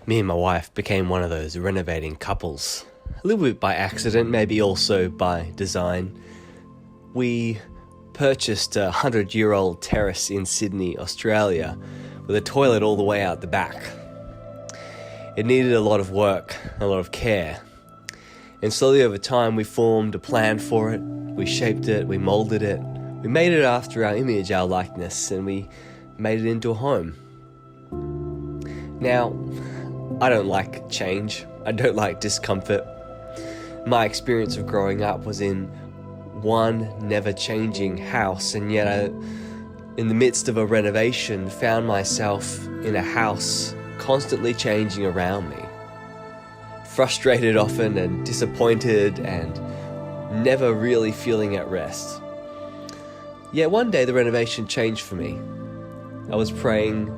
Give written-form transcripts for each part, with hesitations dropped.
Me and my wife became one of those renovating couples. A little bit by accident, maybe also by design. We purchased a 100-year-old terrace in Sydney, Australia, with a toilet all the way out the back. It needed a lot of work, a lot of care. And slowly over time, we formed a plan for it. We shaped it, we molded it. We made it after our image, our likeness, and we made it into a home. Now, I don't like change. I don't like discomfort. My experience of growing up was in one never-changing house, and yet I, in the midst of a renovation, found myself in a house constantly changing around me. Frustrated often and disappointed and never really feeling at rest. Yet one day the renovation changed for me. I was praying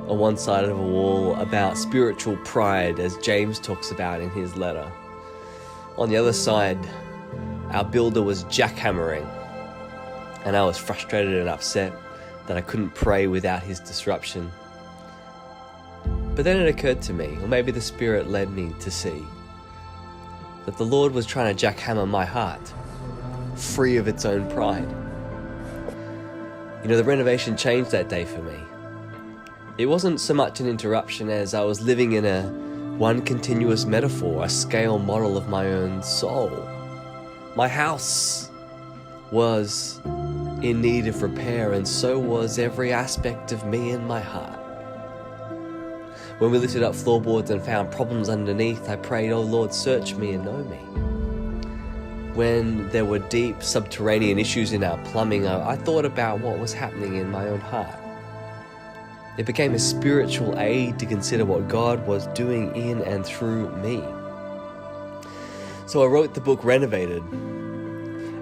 on one side of a wall about spiritual pride, as James talks about in his letter. On the other side, our builder was jackhammering, and I was frustrated and upset that I couldn't pray without his disruption. But then it occurred to me, or maybe the Spirit led me to see, that the Lord was trying to jackhammer my heart, free of its own pride. You know, the renovation changed that day for me. It wasn't so much an interruption as I was living in one continuous metaphor, a scale model of my own soul. My house was in need of repair, and so was every aspect of me and my heart. When we lifted up floorboards and found problems underneath, I prayed, "Oh Lord, search me and know me." When there were deep subterranean issues in our plumbing, I thought about what was happening in my own heart. It became a spiritual aid to consider what God was doing in and through me. So I wrote the book Renovated,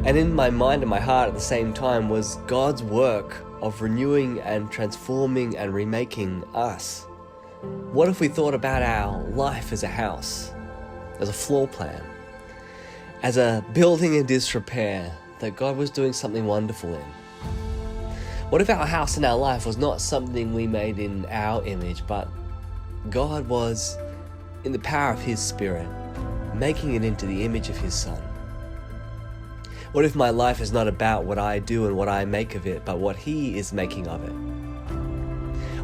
and in my mind and my heart at the same time was God's work of renewing and transforming and remaking us. What if we thought about our life as a house, as a floor plan, as a building in disrepair that God was doing something wonderful in? What if our house and our life was not something we made in our image, but God was, in the power of His Spirit, making it into the image of His Son? What if my life is not about what I do and what I make of it, but what He is making of it?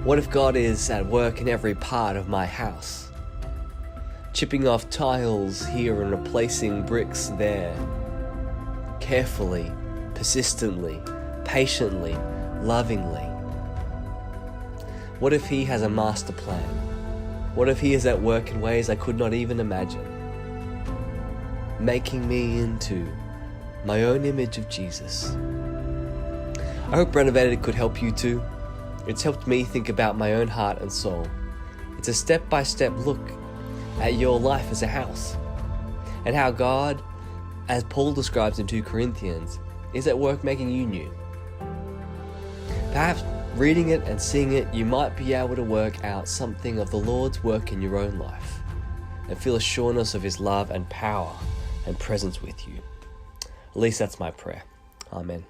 What if God is at work in every part of my house, chipping off tiles here and replacing bricks there, carefully, persistently, patiently, lovingly? What if He has a master plan? What if He is at work in ways I could not even imagine, making me into my own image of Jesus? I hope Renovated could help you too. It's helped me think about my own heart and soul. It's a step-by-step look at your life as a house, and how God, as Paul describes in 2 Corinthians, is at work making you new. Perhaps reading it and seeing it, you might be able to work out something of the Lord's work in your own life and feel a sureness of His love and power and presence with you. At least that's my prayer. Amen.